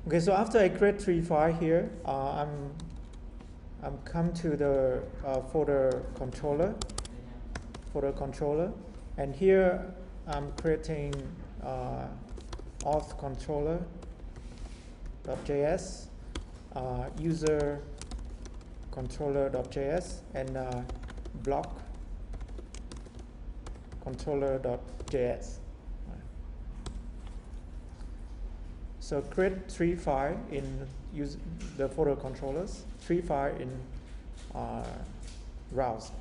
Okay, so after I create three files here, I'm come to the folder controller, and here I'm creating auth controller.js, user controller.js, and block controller.js. So create three files in use the folder controllers, three files in routes.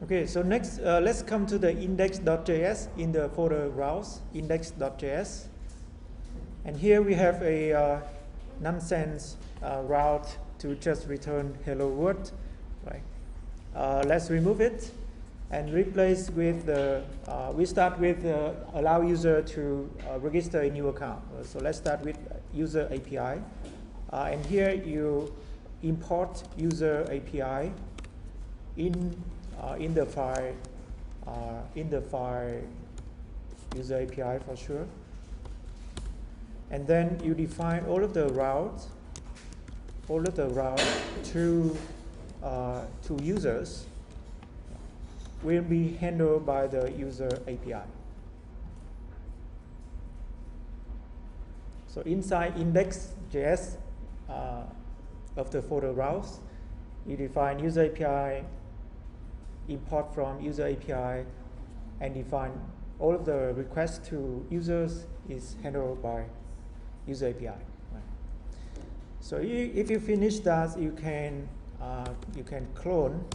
Okay, so next let's come to the index.js in the folder routes, index.js. And here we have a nonsense route to just return hello world, right? Let's remove it and replace with the, we start with allow user to register a new account. So let's start with user API. And here you import user API in the file user API for sure. And then you define all of the routes to users will be handled by the user API. So inside index.js of the folder routes, you define user API, import from user API, and define all of the requests to users is handled by user API. Right? So if you finish that, you can clone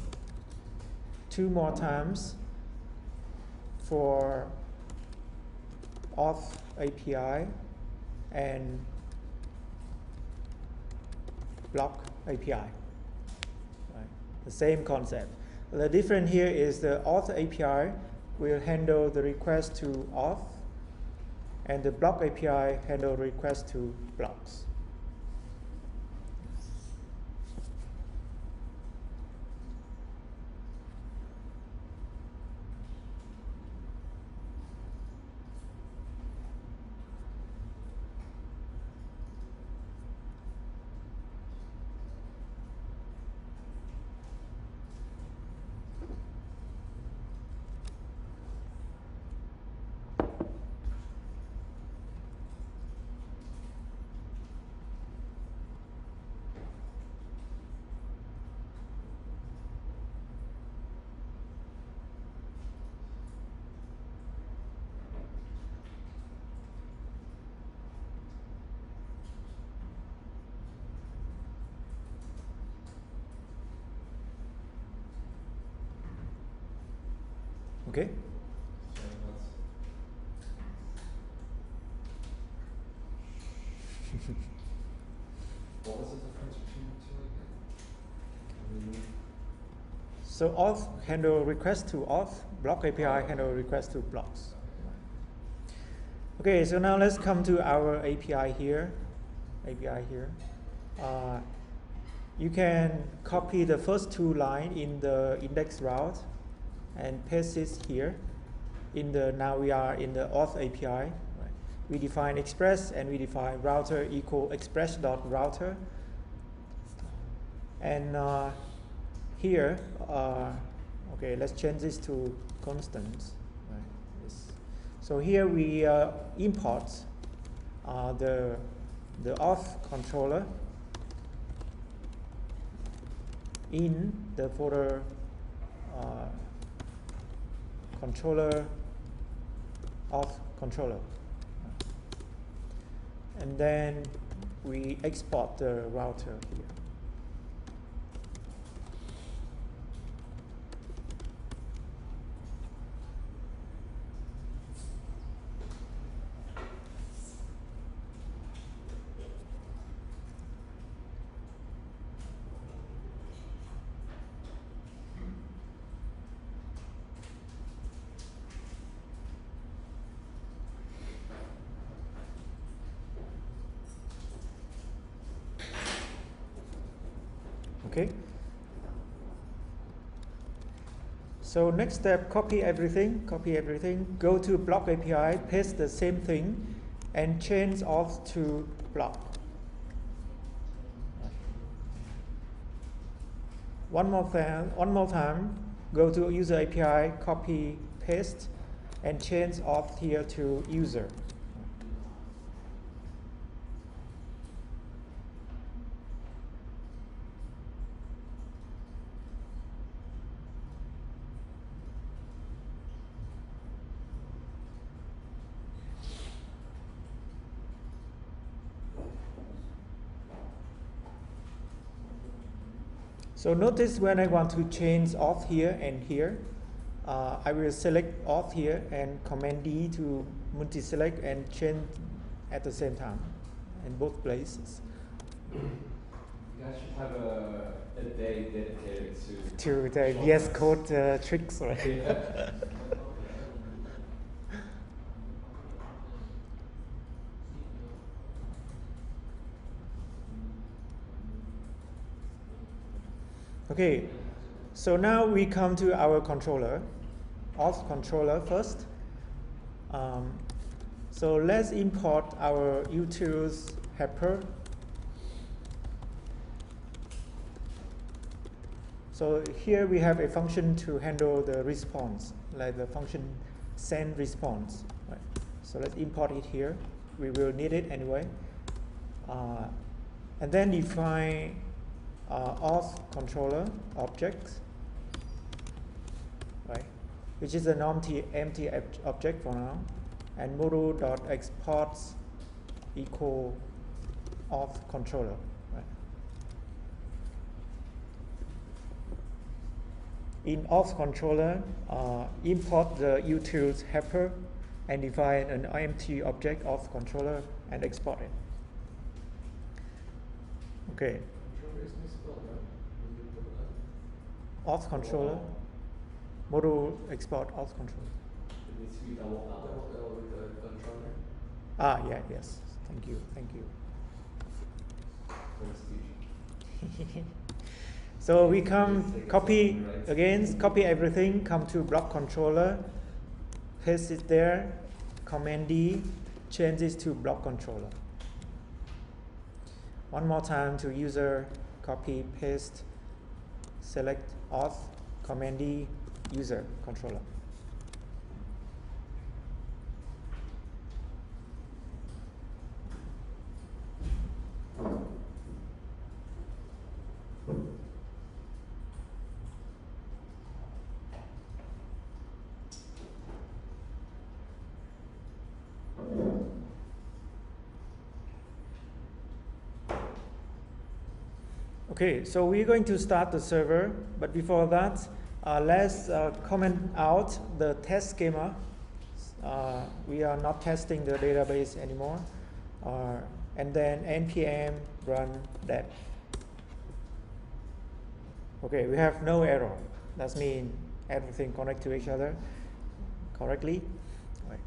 two more times for auth API and block API. Right? The same concept. The difference here is the auth API will handle the request to auth, and the block API handle request to blocks. Okay? What was the difference between the two again? So auth handle request to auth, block API handle request to blocks. Okay, so now let's come to our API here. You can copy the first two lines in the index route and paste it here. Now we are in the auth API. Right? We define express and we define router equal express.router. And here, okay, let's change this to constants. Right? So here we import the auth controller in the folder controller auth controller, and then we export the router here. So next step, copy everything, go to blog API, paste the same thing, and change auth to blog. One more time, go to user API, copy, paste, and change auth here to user. So notice when I want to change auth here and here, I will select auth here and Command D to multi-select and change at the same time in both places. You guys should have a day dedicated to The VS Code tricks, right? Yeah. Okay, so now we come to our controller, auth controller first. So let's import our utils helper. So here we have a function to handle the response, like the function send response. Right? So let's import it here. We will need it anyway. And then define auth controller object, right? Which is an empty object for now. And module.exports equal auth controller. Right? In auth controller, import the utils helper and define an empty object auth controller and export it. Okay. Auth controller, module export auth controller. It needs to be double L with the controller. Yeah, yes. Thank you. So we copy everything, come to block controller, paste it there, Command D, change this to block controller. One more time to user, copy, paste, select auth, Command D, user, controller. Okay, so we're going to start the server, but before that, let's comment out the test schema. We are not testing the database anymore. And then npm run that. Okay, we have no error. That means everything connect to each other correctly. Right.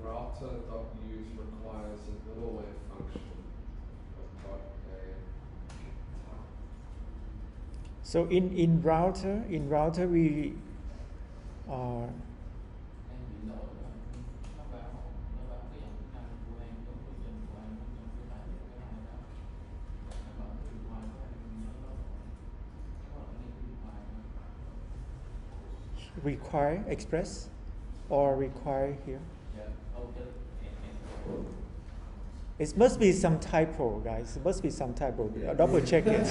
Router.use requires a middleware function of .a. So in router we are require express or require here. It must be some typo, guys. It must be some typo. Double check it.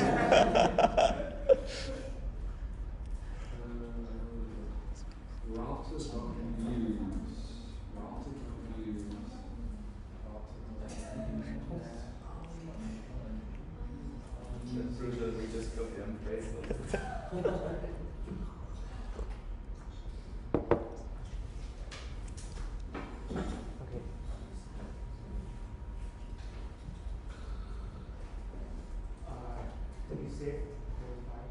We just copy and paste them. Okay. Can you save the file?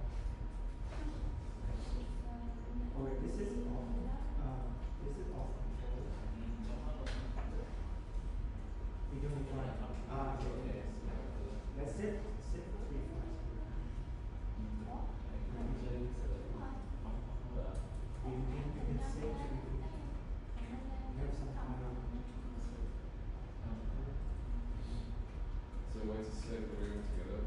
Okay, this is off. This is off control. We don't define. Okay. That's it. You can say to have some kind of. So once you select the room together.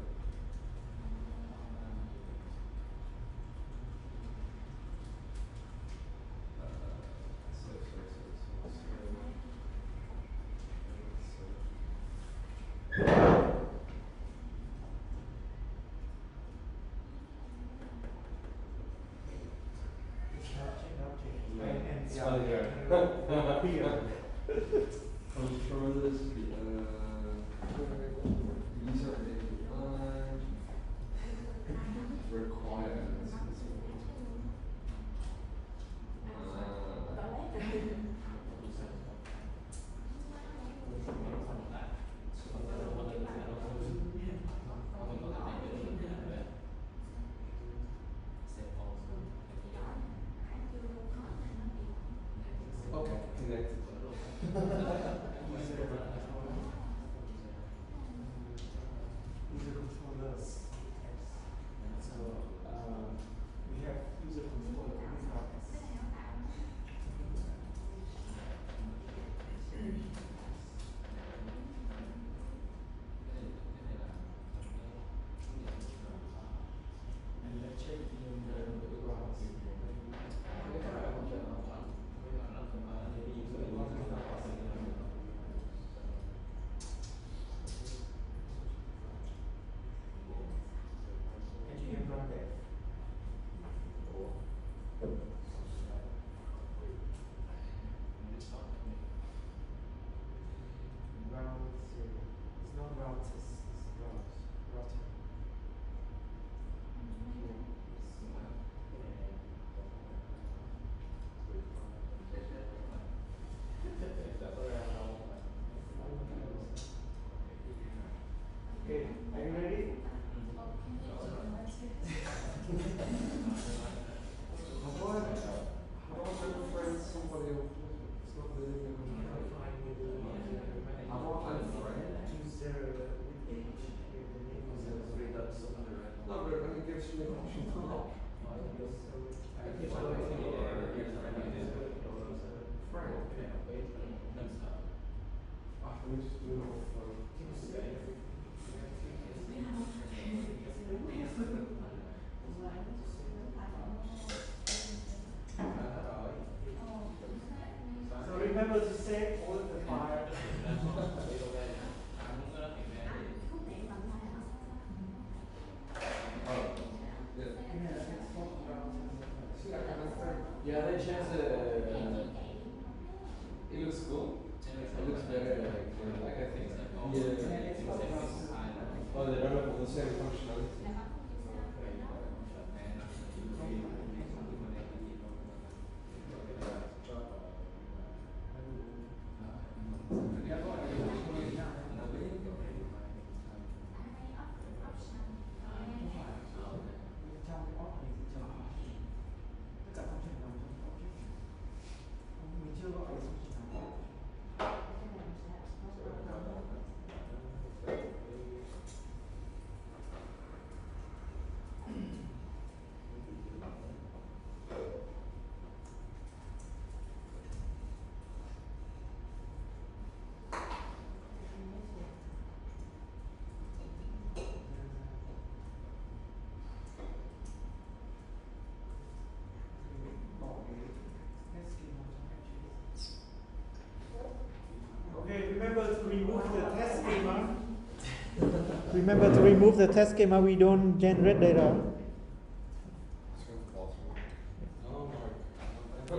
Control this user API requires okay, connected. User controllers. So we have user controller without S. And let's check in the browser. And you can run that. It's not routers, it's router. Okay, are you ready? How do I friend somebody else? It's not really a computer. How do I unfriend? User page with the name of the. No, but it gives you the option to lock. Friend. Let me just do it off phone. So remember to save all the files. Yeah, they changed it looks cool. It looks better, like I think. Yeah. Oh, they don't have all the same functionality. Okay, remember to remove the test schema. Remember to remove the test schema, we don't generate data. Oh my.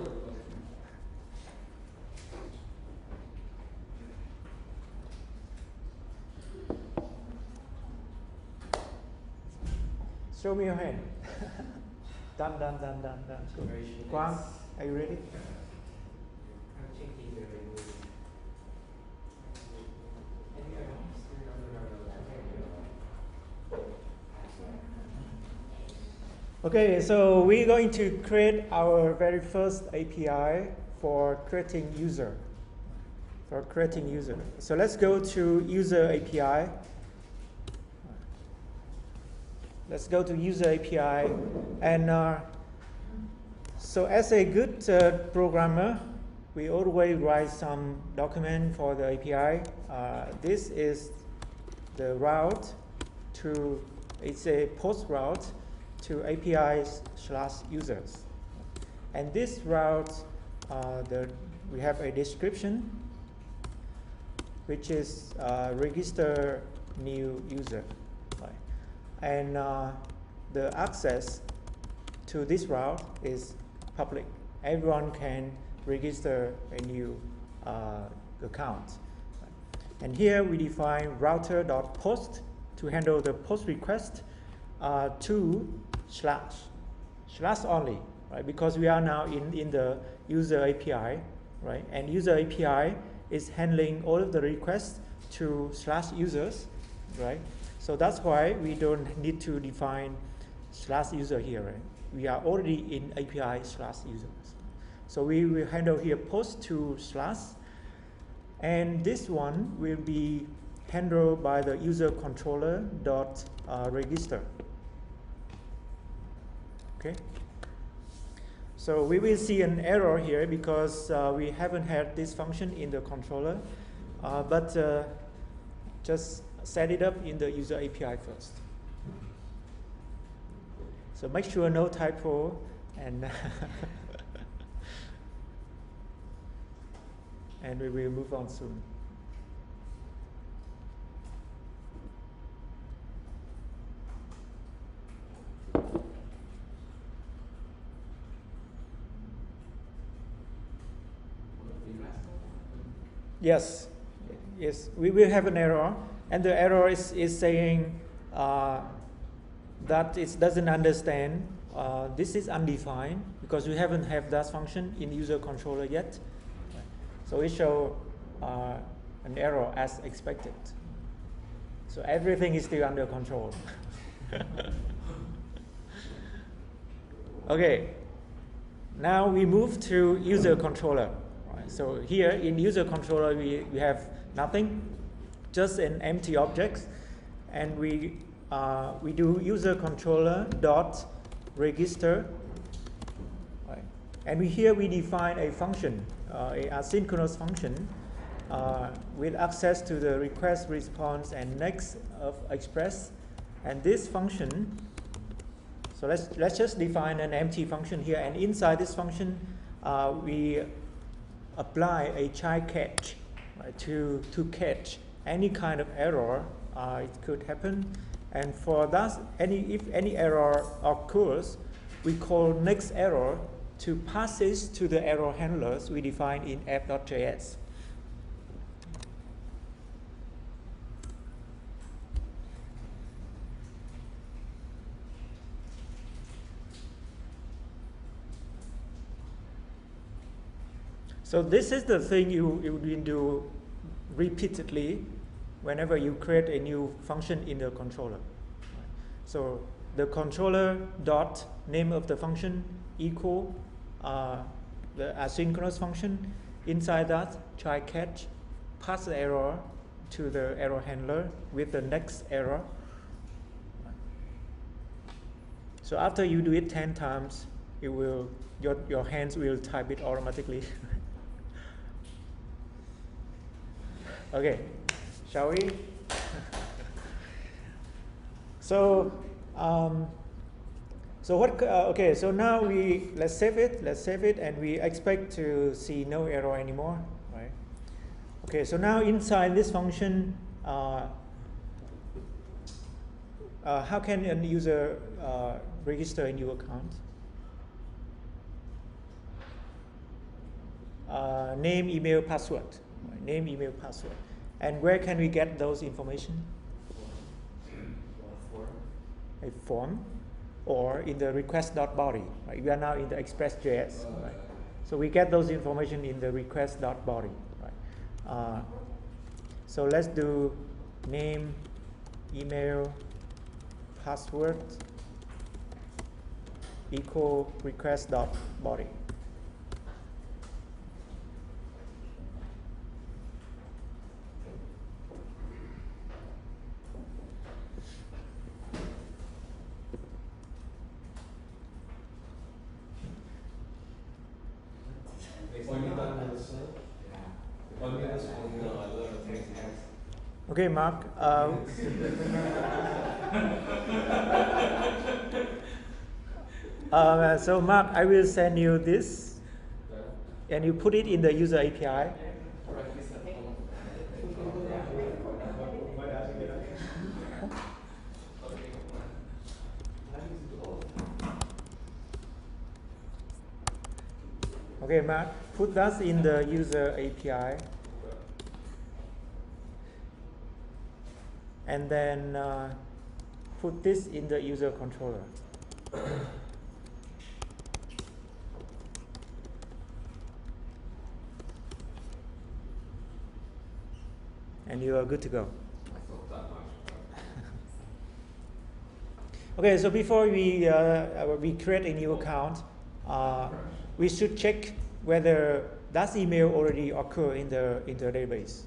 Show me your hand. Done. Quang, are you ready? Okay, so we're going to create our very first API for creating user. for creating user. So let's go to user API. Let's go to user API. And so as a good programmer, we always write some document for the API. This is the route to, it's a post route to APIs/users. And this route, we have a description, which is register new user. Right? And the access to this route is public. Everyone can register a new account. And here we define router.post to handle the post request to / only, right? Because we are now in the user API, right? And user API is handling all of the requests to /users, right? So that's why we don't need to define /user here, right? We are already in API /users. So we will handle here post to /, and this one will be handled by the user controller dot register. Okay. So we will see an error here because we haven't had this function in the controller, but just set it up in the user API first. So make sure no typo, and and we will move on soon. Yes, yes, we will have an error, and the error is saying that it doesn't understand. This is undefined because we haven't have that function in user controller yet. So it shows an error as expected. So everything is still under control. Okay, now we move to user controller. So here in user controller we have nothing, just an empty object, and we do user controller dot register, right? And here we define a function, a asynchronous function with access to the request, response, and next of express. And this function, so let's just define an empty function here, and inside this function we apply a try catch, right, to catch any kind of error it could happen. And for that, if any error occurs, we call next error to pass this to the error handlers we define in app.js. So this is the thing you will do repeatedly whenever you create a new function in the controller. So the controller dot name of the function equal the asynchronous function. Inside that, try catch, pass the error to the error handler with the next error. So after you do it 10 times, it will your hands will type it automatically. Okay, shall we? So what? Okay, so now let's save it, and we expect to see no error anymore, right? Okay, so now inside this function, how can a user register a new account? Name, email, password. Right? Name, email, password. And where can we get those information? A form, or in the request.body. Right? We are now in the express.js. Right? So we get those information in the request.body. Right? So let's do name, email, password equal request.body. Okay, Mark. So Mark, I will send you this, and you put it in the user API. Okay, Mark, put that in the user API, and then put this in the user controller. And you are good to go. Okay, so before we create a new account, we should check whether that email already occur in the database.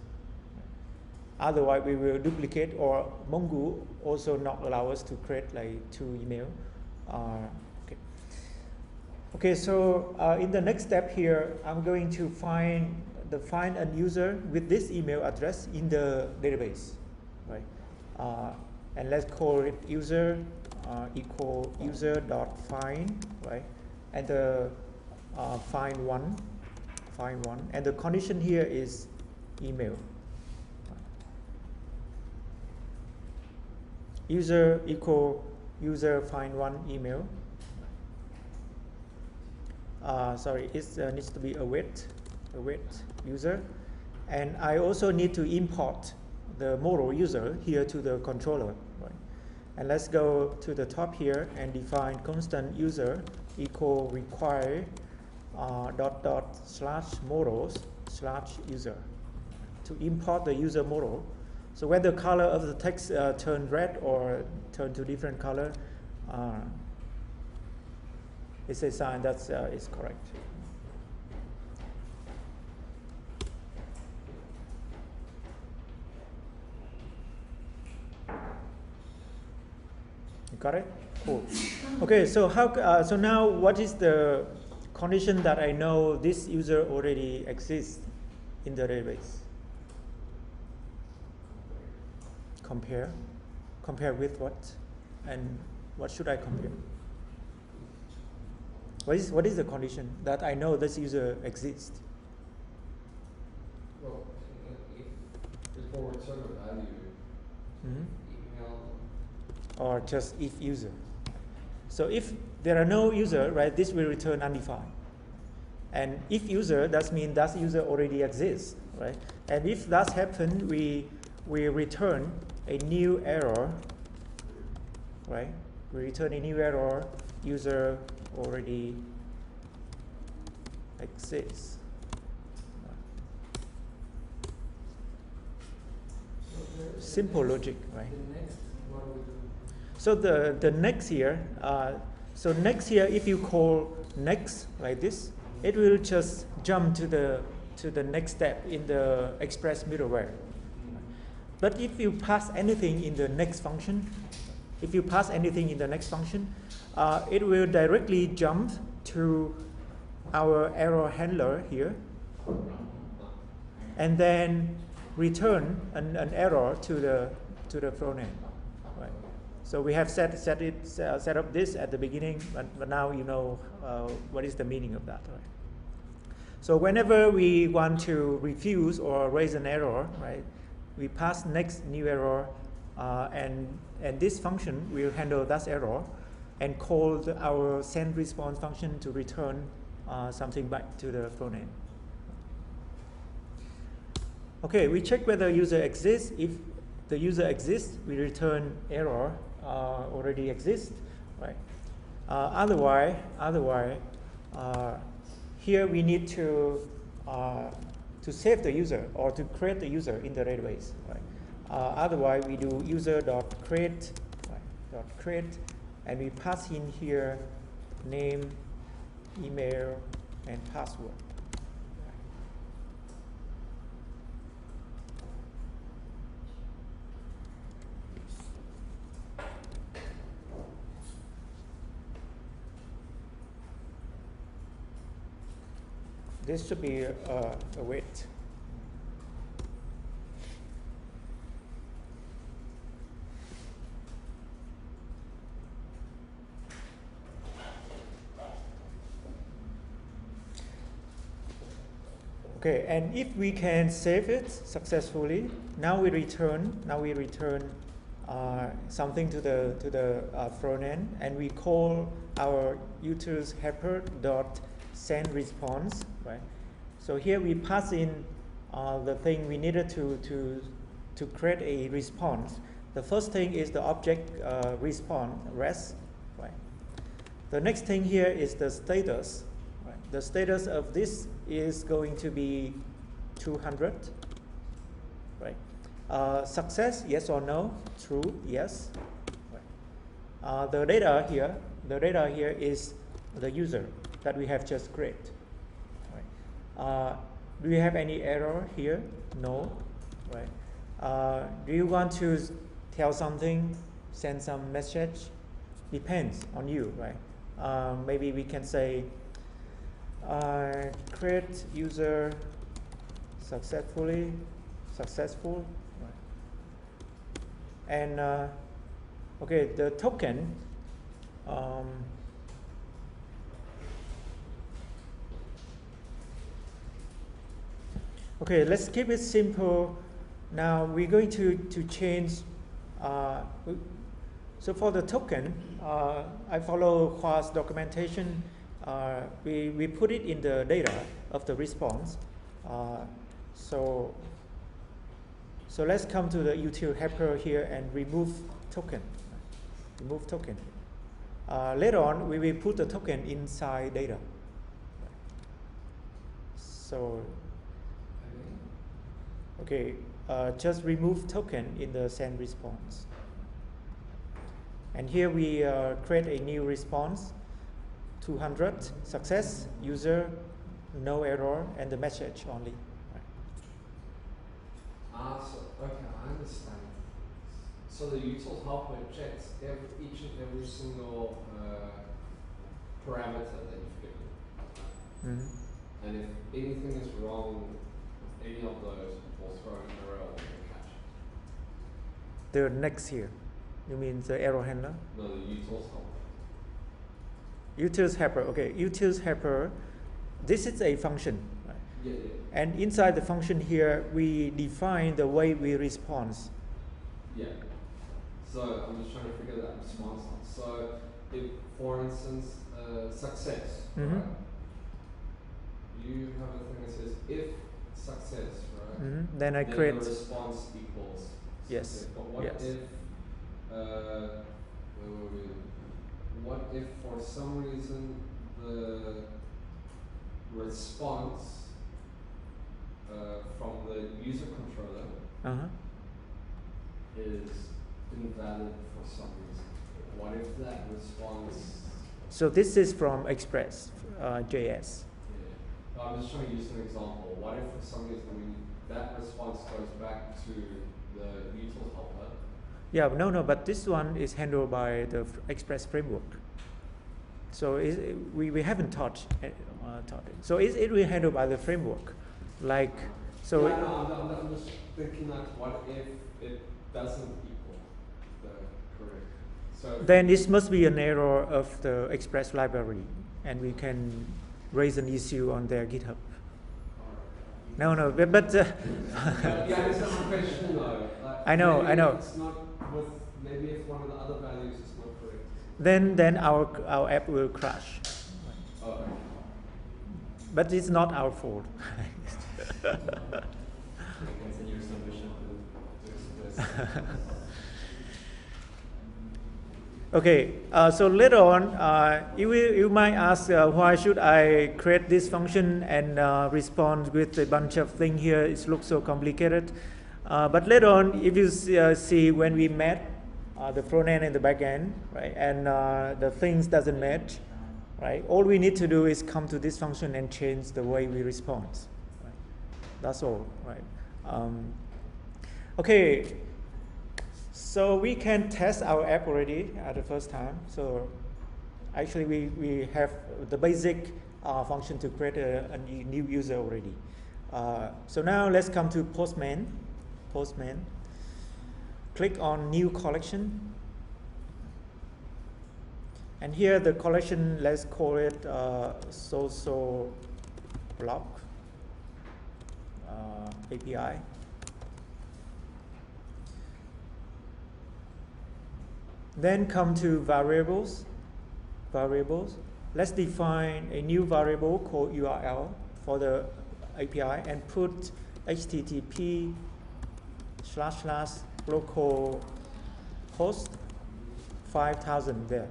Otherwise, we will duplicate, or Mongo also not allow us to create like 2 email. Okay. Okay, so in the next step here, I'm going to find a user with this email address in the database, right? And let's call it user equal user.find, right? And the find one, and the condition here is email. User equal user find one email. Sorry, it needs to be await user, and I also need to import the model user here to the controller, right? And let's go to the top here and define constant user equal require /models/user to import the user model. So when the color of the text turn red or turn to different color, it's a sign that is correct. You got it? Cool. Okay, so so now what is the condition that I know this user already exists in the database? Compare with what? And what should I compare? What is the condition that I know this user exists? Well, if it's forward server value, email, or just if user. So if there are no user, right, this will return undefined. And if user, that means that user already exists, right? And if that happens, we return a new error, right? We return a new error, user already exists. Simple logic, right? the next, what do we do? So the next here, so next here, if you call next like this, it will just jump to the next step in the express middleware. But if you pass anything in the next function, it will directly jump to our error handler here, and then return an error to the front end. Right. So we have set up this at the beginning, but now you know what is the meaning of that. Right? So whenever we want to refuse or raise an error, right, we pass next new error, and this function will handle that error and call our send response function to return something back to the front end. Okay, we check whether user exists. If the user exists, we return error already exists, right? Otherwise, here we need to save the user or to create the user in the database, right? Otherwise, we do user.create, right, .create, and we pass in here name, email, and password. This should be a wait. Okay, and if we can save it successfully, now we return something to the front end, and we call our utils helper dot send response, right? So here we pass in the thing we needed to create a response. The first thing is the object response rest, right? The next thing here is the status. Right? The status of this is going to be 200, right? Success, yes or no? True, yes. Right. The data here is the user that we have just created. Right. Do you have any error here? No. Right. Do you want to tell something, send some message? Depends on you, right? Maybe we can say create user successful, right? And okay, the token. Okay, let's keep it simple. Now we're going to change. So for the token, I follow class documentation. We put it in the data of the response. So let's come to the util helper here and remove token. Remove token. Later on, we will put the token inside data. So, okay, just remove token in the send response. And here we create a new response, 200, success, user, no error, and the message only. Okay, I understand. So the utils helper checks each and every single parameter that you've given. Mm-hmm. And if anything is wrong with any of those, we'll throw an error or catch. The next here, you mean the error handler? No, the utils helper. Utils helper, okay, utils helper, this is a function. Right? Yeah. And inside the function here, we define the way we respond. Yeah. So I'm just trying to figure that response out. So if, for instance, success, Mm-hmm. right? You have a thing that says if success, right? Mm-hmm. Then I create. The response equals Yes. success. But what yes. if? What if for some reason the response from the user controller is invalid for some reason? What if that response? So this is from Express JS. Yeah. I'm just trying to use an example. What if for some reason that response goes back to the util helper? Yeah, no, but this one is handled by the Express framework. So we haven't taught it. So it will be handled by the framework. Like, so. Yeah, no, I'm just thinking like, what if it doesn't equal the correct? So then this must be an error of the Express library, and we can raise an issue on their GitHub. No, but yeah, it's not my question though. Like, I know. It's not with, maybe if one of the other values is not correct. Then our app will crash. Okay. But it's not our fault. You can send your solution to Express. Okay, so later on, you might ask, why should I create this function and respond with a bunch of things here? It looks so complicated. But later on, if you see when we met the front end and the back end, right, and the things doesn't match, right, all we need to do is come to this function and change the way we respond. Right? That's all, right? Okay. So we can test our app already at the first time. So actually we have the basic function to create a new user already. So now let's come to Postman. Click on New Collection. And here the collection, let's call it SocialBlog. API. Then come to variables. Let's define a new variable called URL for the API and put http://localhost 5000 there.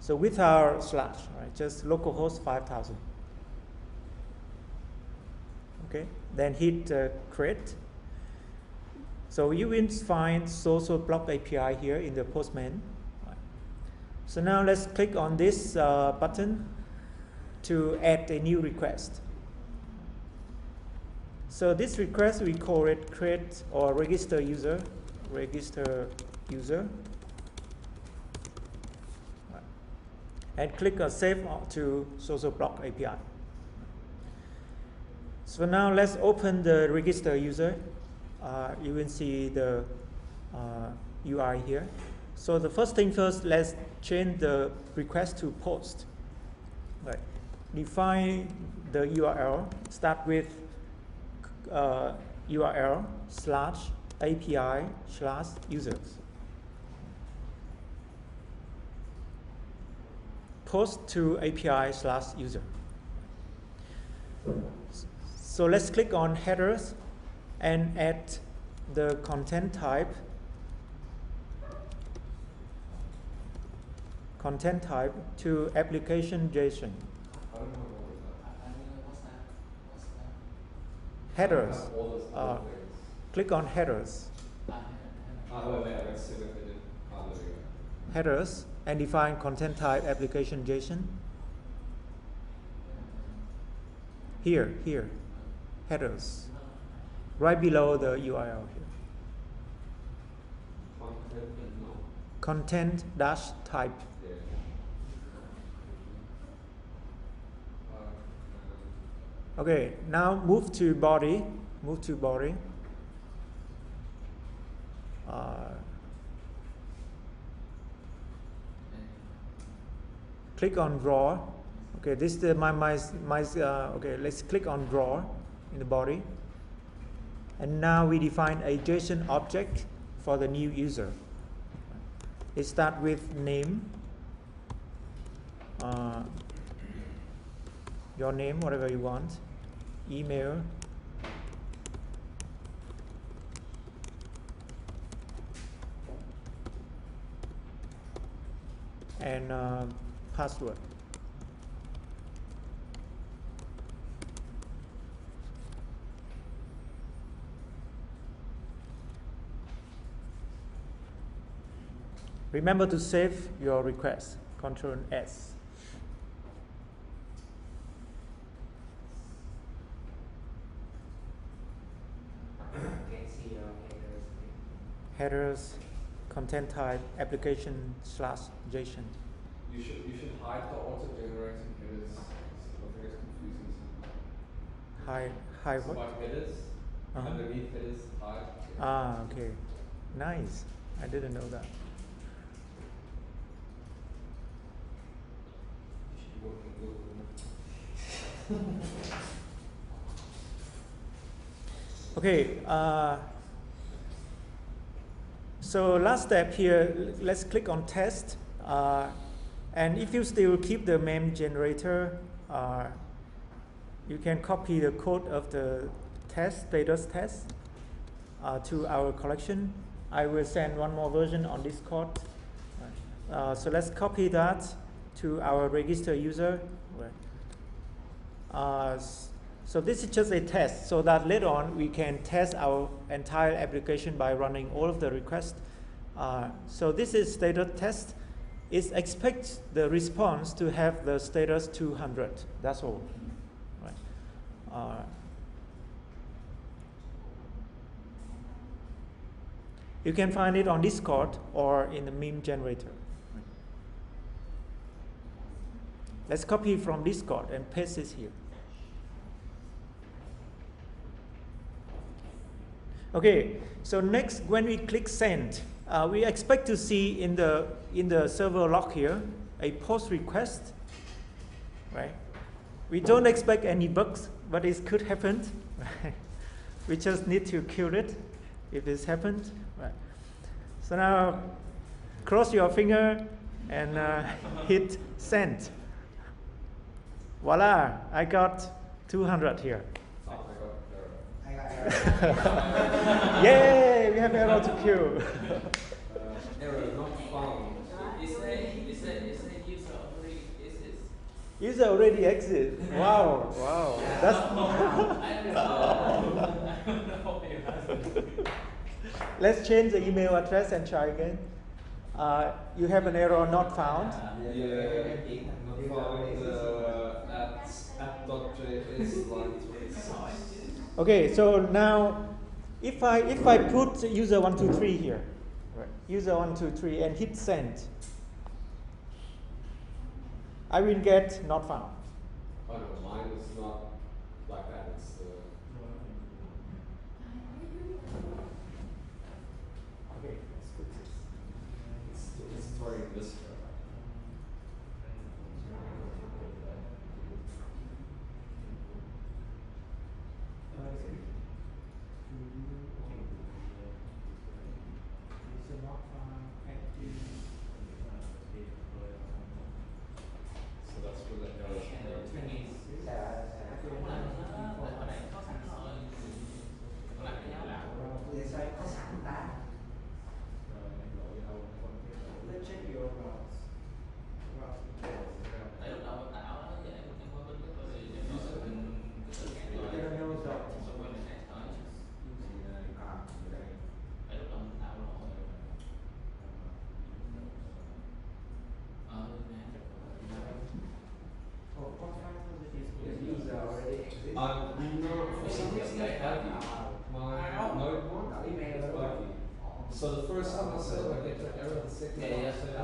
So with our slash, right, just localhost 5000. Okay, then hit create. So you will find SocialBlogApi here in the Postman. Right. So now let's click on this button to add a new request. So this request, we call it create or register user. And click on save to SocialBlogApi. So now let's open the register user. You will see the UI here. So the first thing first, let's change the request to post. Right. Define the URL. Start with URL/API/users. Post to API/user. So let's click on headers and add the content type to application JSON. Headers. Click on headers. Headers and define content type application JSON. Here, headers. Right below the URL here. Content dash type. Okay, now move to body. Click on draw. Okay, this is okay, let's click on draw in the body. And now we define a JSON object for the new user. It starts with name, your name, whatever you want, email, and password. Remember to save your request, Ctrl S. Headers, content type, application/JSON. You should hide the auto-generating headers. I think it's confusing. Hide So what? like headers, underneath headers, hide. Ah, okay. Nice. I didn't know that. You should work in Google. Okay. So last step here, let's click on test. And if you still keep the meme generator, you can copy the code of the status test to our collection. I will send one more version on Discord. So let's copy that to our register user. So this is just a test, so that later on we can test our entire application by running all of the requests. So this is status test. It expects the response to have the status 200. That's all. Right. You can find it on Discord or in the meme generator. Let's copy from Discord and paste it here. Okay, so next, when we click send, we expect to see in the server log here a post request, right? We don't expect any bugs, but it could happen. Right? We just need to kill it if it's happened. Right. So now cross your finger and hit send. Voila, I got 200 here. Oh, I got error. Yay, we have arrow to kill. Error not found. User already exit. Wow, wow. That's Let's change the email address and try again. You have an error not found. Yeah, not found. App.js line 26. Okay, so now if I put user 123 here, right, user 123 and hit send, I will get not found. Oh no, mine is not like that. It's Okay, let's put this. it's storing this. So that's where the error is. Let's check your routes. No, for some reason it's buggy. My node one is buggy. So the first time I said I get the error, the second time I said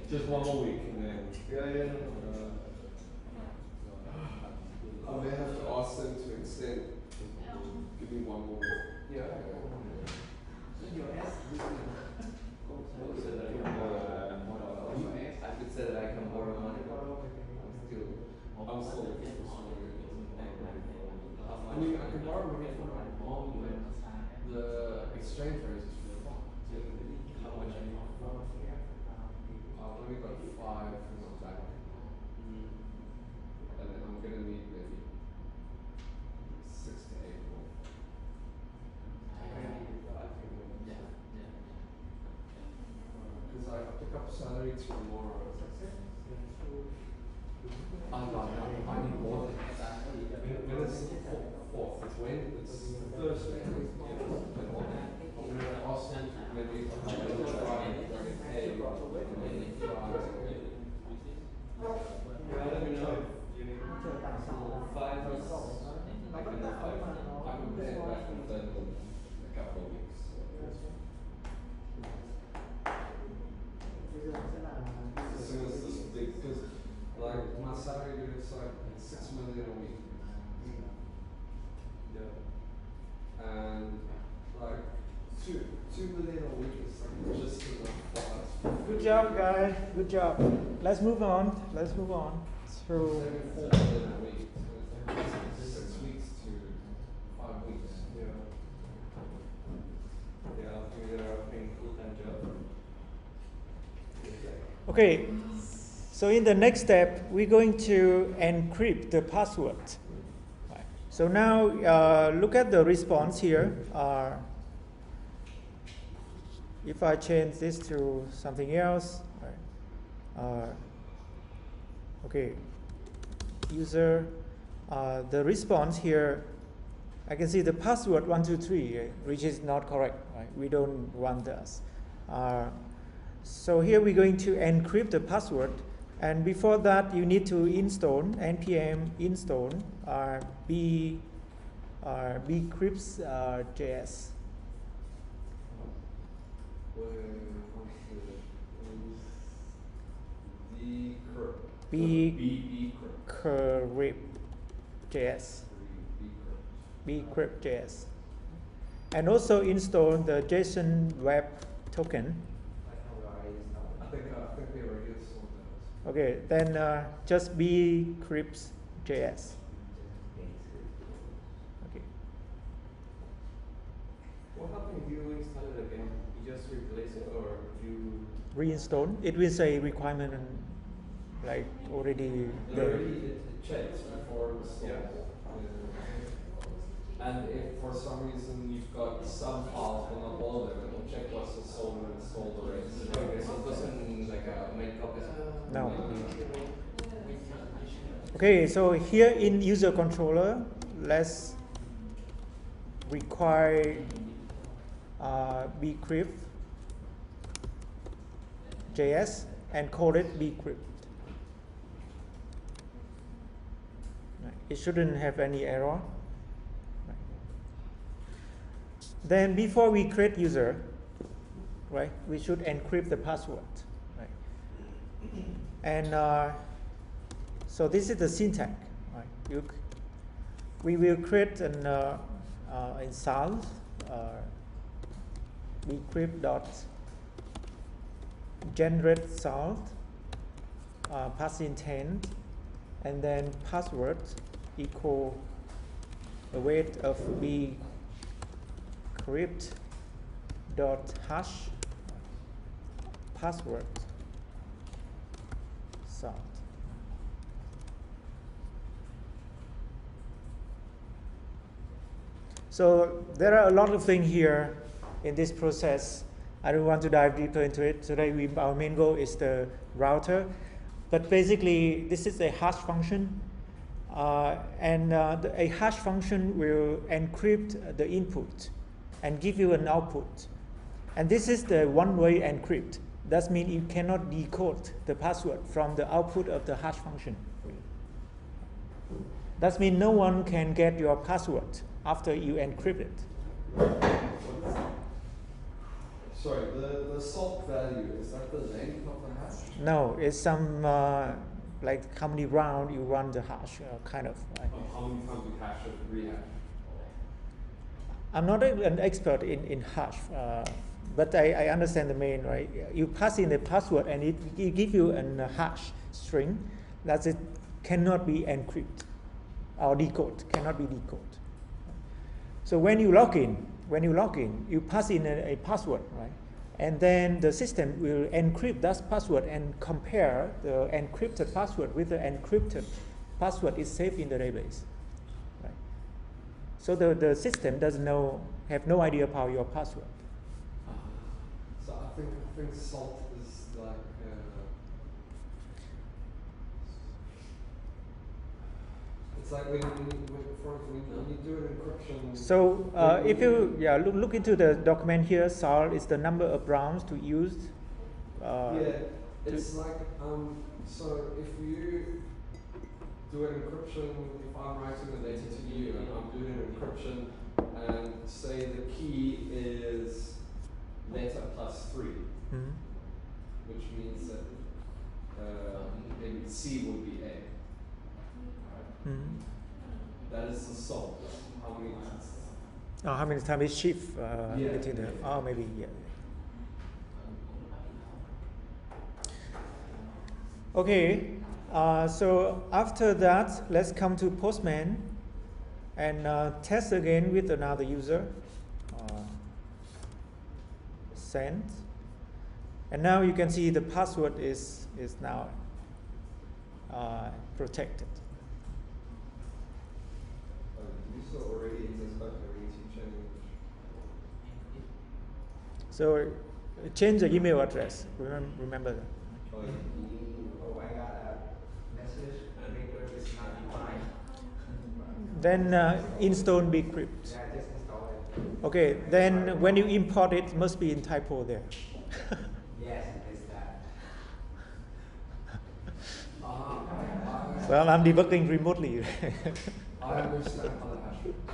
Just one more week and then. Yeah. I may have to ask them to extend. Give me one more week. Yeah. I could say that I can borrow money, but I'm still looking for something. I mean, I can borrow money from my mom, but the exchange rate is really fun. How much I need? I've only got 5 from my bank, and then I'm gonna need maybe 6 to 8 more. Because I pick up salary tomorrow. I need more than that. When it's fourth, it's when? It's Thursday. I'm gonna ask them to maybe try and pay. Let me know if you need 5 weeks. I can do 5. I can pay it back within a couple of weeks. As soon as this big, because like my salary is like 6 million a week. And like 2 million a week is like just enough for us. Good job, guys. Good job. Let's move on. So, 4 million a week. So it's 6 weeks to 5 weeks. Yeah, after you're offering full-time job. okay. So in the next step, we're going to encrypt the password. Right. So now look at the response here. If I change this to something else, right. Okay, user, the response here, I can see the password 123, which is not correct. Right? We don't want this. So here we're going to encrypt the password, and before that you need to install npm install bcrypts.js. bcrypt.js. And also install the JSON web token. I think we already installed that. Okay, then just bcrypts.js. Okay. What happened if you install it again? You just replace it or you Reinstall. It will say requirement like already there. It checks before install. And if for some reason you've got some files but not all of them, it will check what's installed and install the rest. okay, so it doesn't like make copies. No. Okay, so here in user controller, let's require bcrypt.js and call it bcrypt. Right. It shouldn't have any error. Right. Then before we create user, right, we should encrypt the password. Right. And so this is the syntax. Right. We will create an install bcrypt.generate salt, pass intent, and then password equal the weight of bcrypt.hash password salt. So there are a lot of things here in this process. I don't want to dive deeper into it. Today our main goal is the router. But basically, this is a hash function. A hash function will encrypt the input and give you an output. And this is the one-way encrypt. That means you cannot decode the password from the output of the hash function. That means no one can get your password after you encrypt it. Sorry, the salt value, is that the length of the hash? No, it's some like how many round you run the hash, kind of. Right? How many times you hash it, rehash? I'm not an expert in hash, but I understand the main, right? You pass in the password and it gives you a hash string that it cannot be encrypted or decode, cannot be decoded. So when you log in, you pass in a password, right? And then the system will encrypt that password and compare the encrypted password with the encrypted password is saved in the database. Right? So the system have no idea about your password. So I think salt is like it's like when you do an encryption. So if you look into the document here, SAL is the number of rounds to use. It's like so if you do an encryption, if I'm writing the data to you and I'm doing an encryption and say the key is letter plus 3, Mm-hmm. which means that maybe C would be A. Mm-hmm. That is the salt. How many times? How many times is shift between the? Yeah. Oh, maybe yeah. Okay, so after that, let's come to Postman and test again with another user. Send, and now you can see the password is now protected. You saw already in this factory change. So change the email address. Remember that. Oh, I got a message. Record is not defined. Then install bcrypt. Yeah, just install it. Okay, then when you import it, must be in typo there. Yes, it's that. Well, I'm debugging remotely. I understand how the hash works.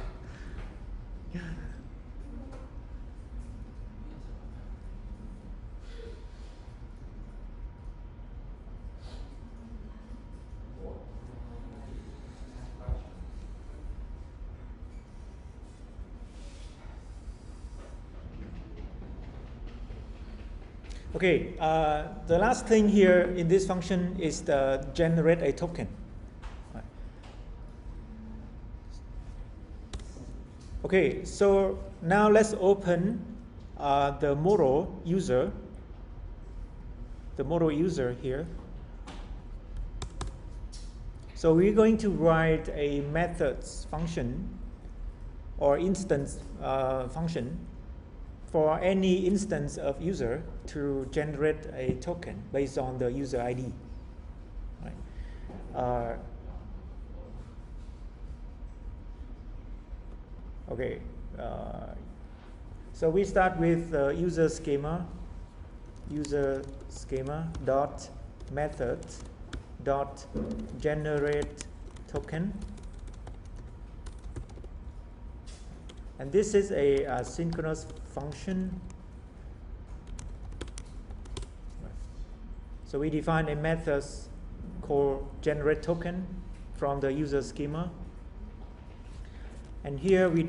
Okay, the last thing here in this function is to generate a token. Right. Okay, so now let's open the model user. The model user here. So we're going to write a methods function or instance function for any instance of user to generate a token based on the user ID. Right. Okay. So we start with user schema dot method dot generate token, and this is a synchronous function. So we define a method called generate token from the user schema, and here we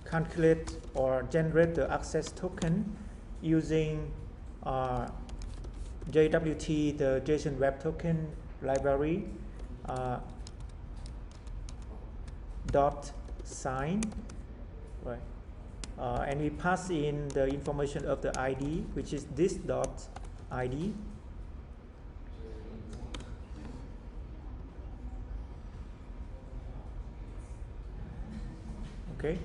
calculate or generate the access token using JWT, the JSON Web Token library, dot sign, right? And we pass in the information of the ID, which is this dot ID. Okay.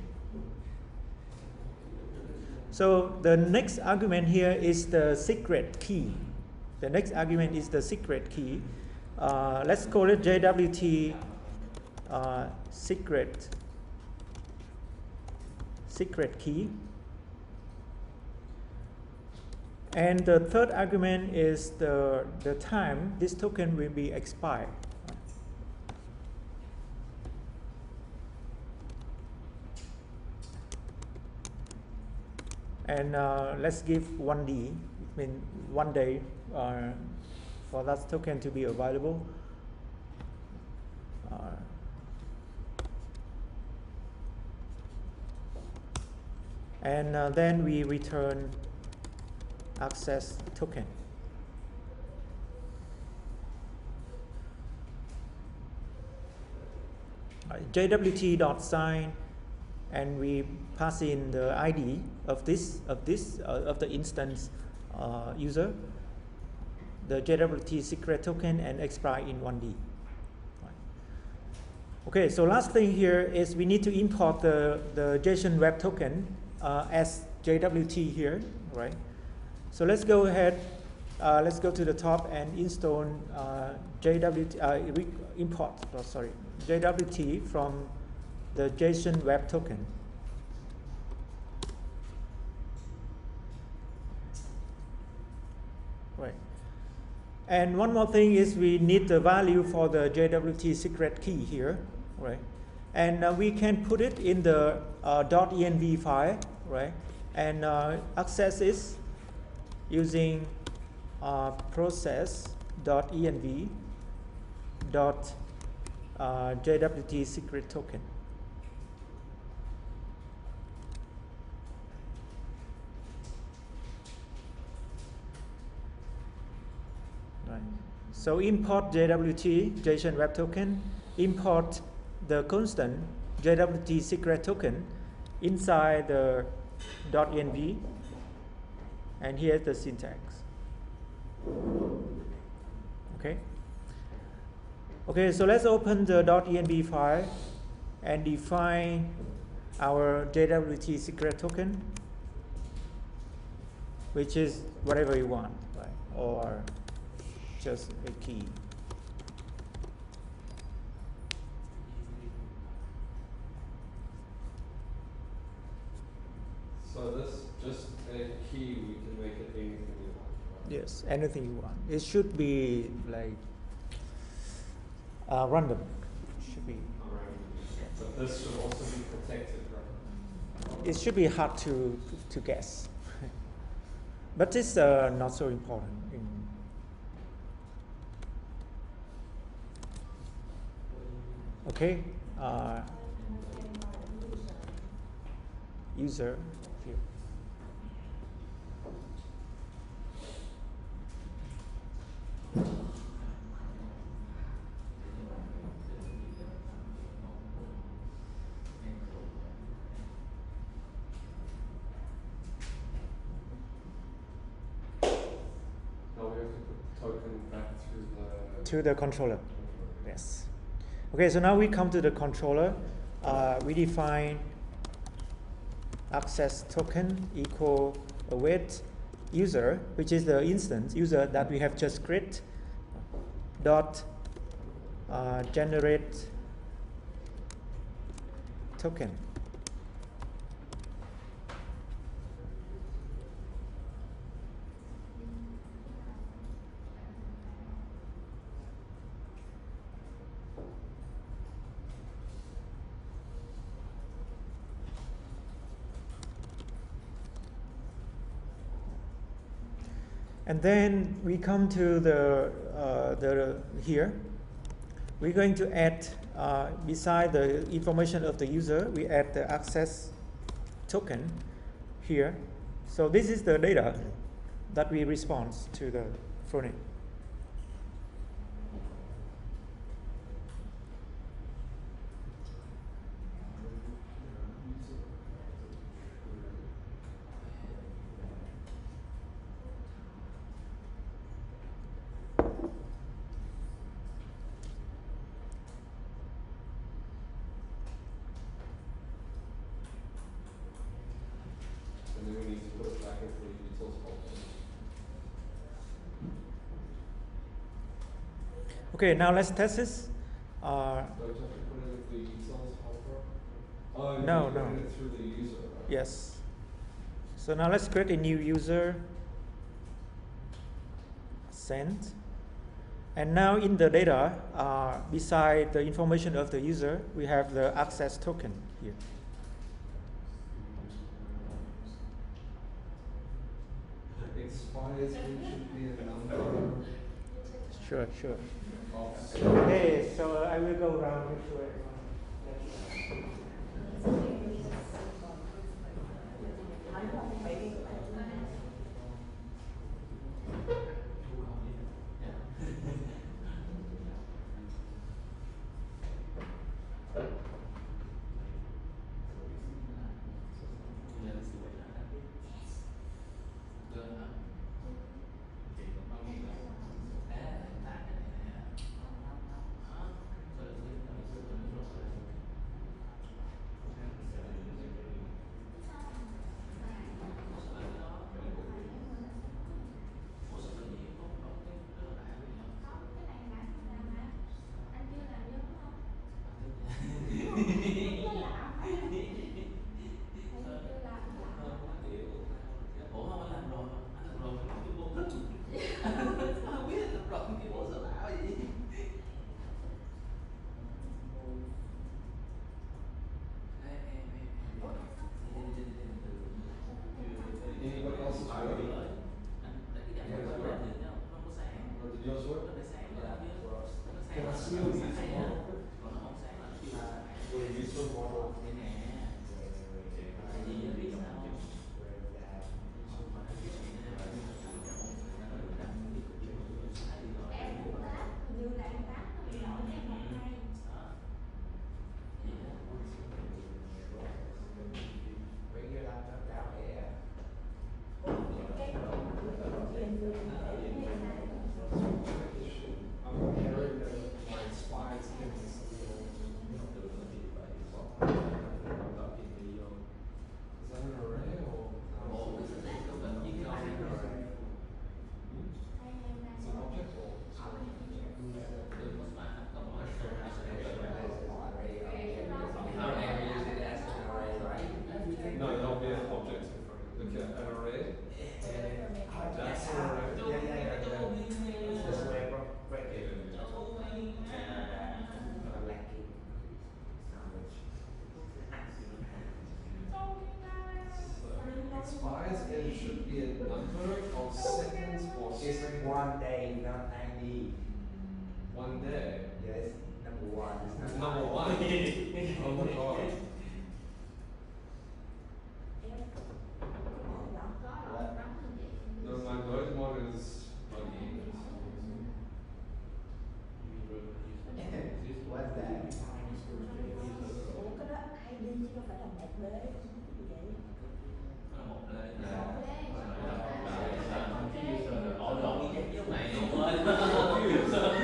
So the next argument here is the secret key. The next argument is the secret key. Let's call it JWT secret key. And the third argument is the time this token will be expired. And let's give 1D, I mean 1 day for that token to be available. And then we return access token. JWT.sign, and we pass in the ID of the instance user, the JWT secret token, and expire in 1D. Okay, so last thing here is we need to import the JSON web token as JWT here, right? So let's go ahead, let's go to the top and install JWT from the JSON web token. Right. And one more thing is we need the value for the JWT secret key here, right? And we can put it in the .env file, right? And access it using process.env JWT secret token. Right. So import JWT JSON web token, import the constant JWT secret token inside the .env, and here's the syntax. Okay. Okay, so let's open the .env file and define our JWT secret token, which is whatever you want, right? Or just a key. So this just a key, we can make it anything we want. Right? Yes, anything you want. It should be like random. It should be. But this should also be protected, right? It should be hard to guess, but it's not so important. Okay, user here. Now we have to put token back to the controller. Yes. Okay, so now we come to the controller. We define access token equal await user, which is the instance user that we have just created, dot generate token. And then we come to the here. We're going to add beside the information of the user, we add the access token here. So this is the data that we respond to the front end. And then we need to put it back into the utils folder. Okay, now let's test this. Don't you have to put it into the utils folder? Oh, No, you put no. it through the user, right? Yes. So now let's create a new user. Send. And now in the data, beside the information of the user, we have the access token here. expires in should be a number. Sure, sure. Of Okay, so I will go around this way. anybody else's work? Or did yours work? Can I see your user model? Your user model. I'm comparing my expires in is that an array or it's an object or no, there'll be an object in front of it. Okay, an array. That's an array. Expires in should be a number of seconds or It's seconds. 1 day, not 90. 1 day. Yes, number one. It's It's not number one. Oh my god. No, my node mod is buggy. What's that? Ủa cái đó ID chứ không phải là một đế gì vậy? Can I check your usage?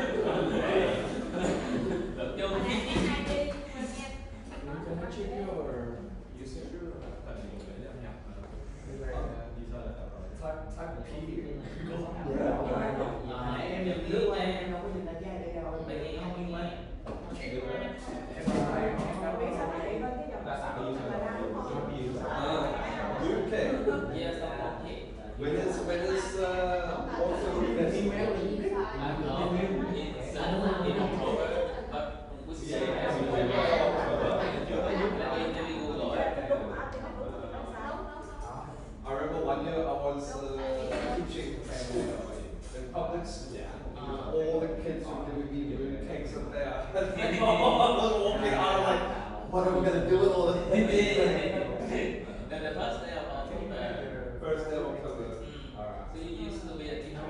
Type P. Em được nước qua em đâu có nhìn ra cái ID đâu. Em biết sao mà vậy thôi cái dòng số là ra đúng không? Okay. When is also the email? I remember one year I was teaching in public school. All the kids were giving me moon cakes up there. I was walking out like, what are we gonna do with all this? First day of October. Alright. So you used to be a teacher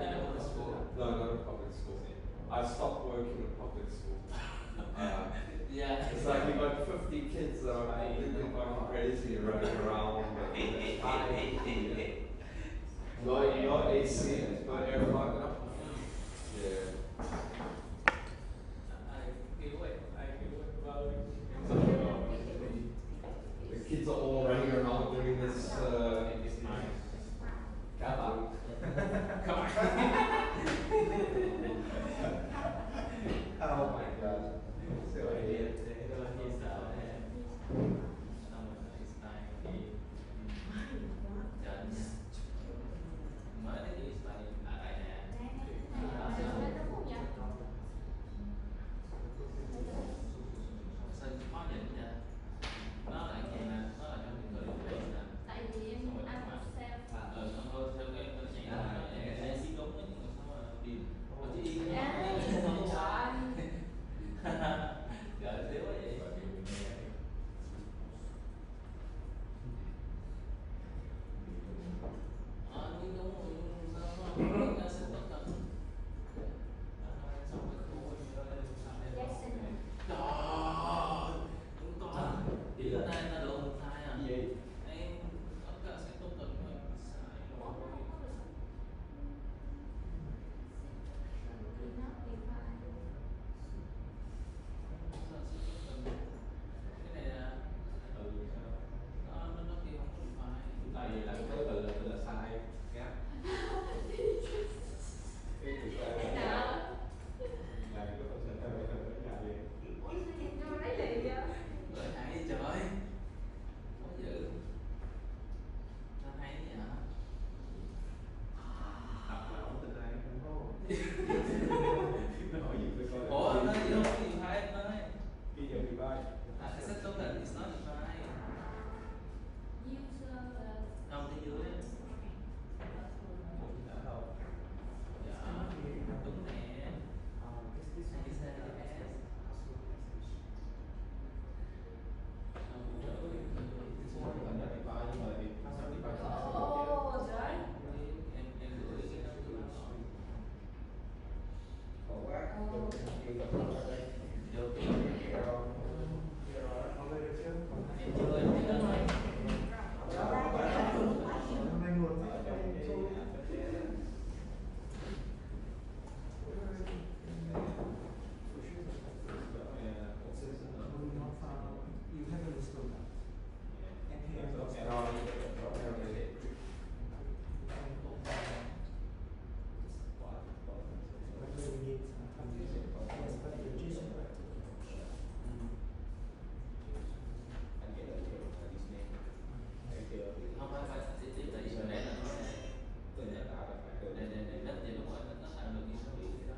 in a public school? No, not in public school. I stopped working in public school. Yeah. It's like you got 50 kids that are completely fucking crazy running around. Your AC, your air plug up. Yeah. The kids are all running around doing this. Come on. Oh my god. So weird. Access token is not defined. Không tới dưới. Dạ, đúng nè. Em gửi cái đó cho nó rồi. Khổ quá, được cái tập hợp ở đây. Được. Có về được chưa? Em chưa em thấy nó rồi. Hôm nay nguồn you haven't installed that. npm we need yes, but the JSON Không phải sẽ tiếp tại vì nãy là nó để đất thì nó gọi nó tạo được những số liệu gì đó.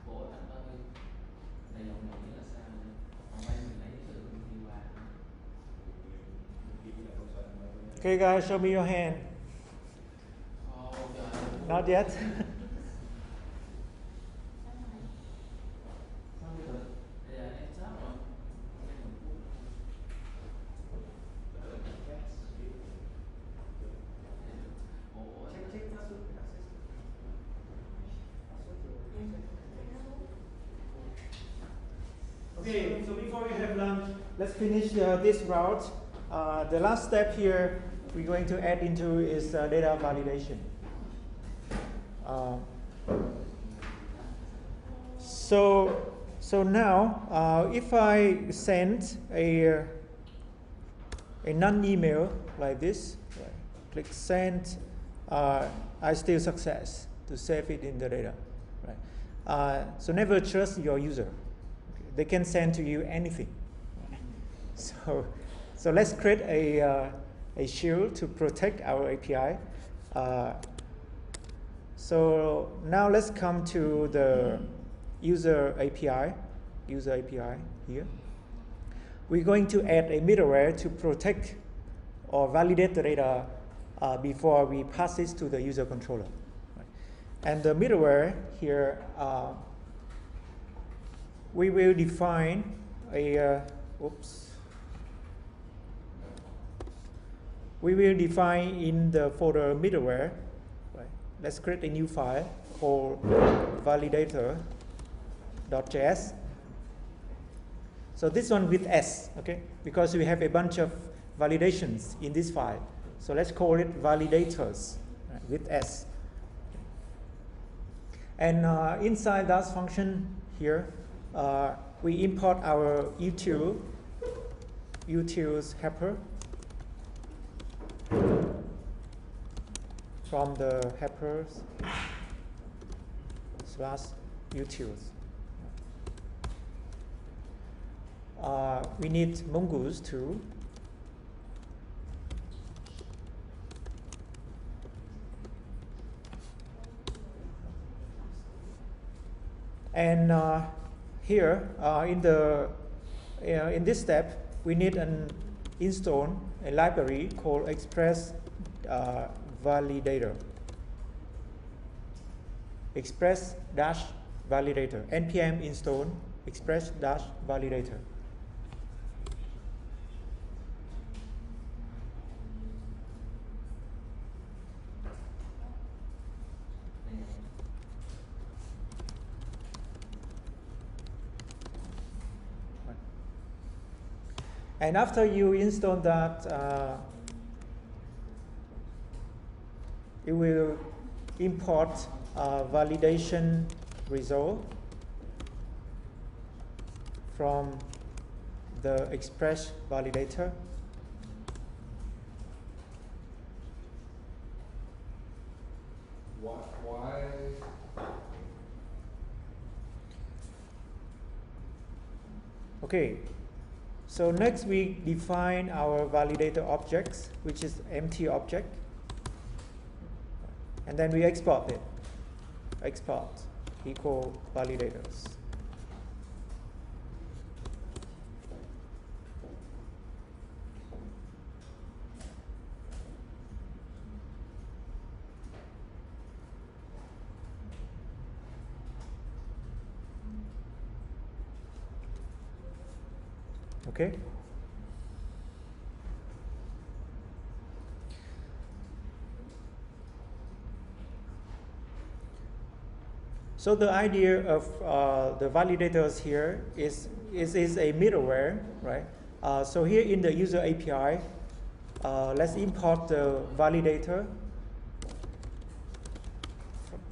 Bộ anh ơi, này dòng này nghĩa là sao nữa? Còn đây mình lấy cái sự đi qua. Okay guys, show me your hand. Not yet. Okay, so before we have lunch, let's finish this route. The last step here we're going to add into is data validation. So now, if I send a non-email like this, right, click send, I still success to save it in the data. Right? So never trust your user. They can send to you anything. So let's create a shield to protect our API. So now let's come to the user API here. We're going to add a middleware to protect or validate the data before we pass it to the user controller. Right? And the middleware here, we will define we will define in the folder middleware. Right. Let's create a new file called validator.js. So this one with S, okay? Because we have a bunch of validations in this file. So let's call it validators, right, with S. And inside that function here, we import our utils helper from the helpers / utils. We need mongoose too. And here in this step, we need an install a library called Express Validator. Express-validator. npm install Express-validator. And after you install that, it will import validation result from the Express validator. Why? Okay, so next we define our validator objects, which is empty object, and then we export it. Export equal validators. Okay. So the idea of the validators here is a middleware, right? So here in the user API, let's import the validator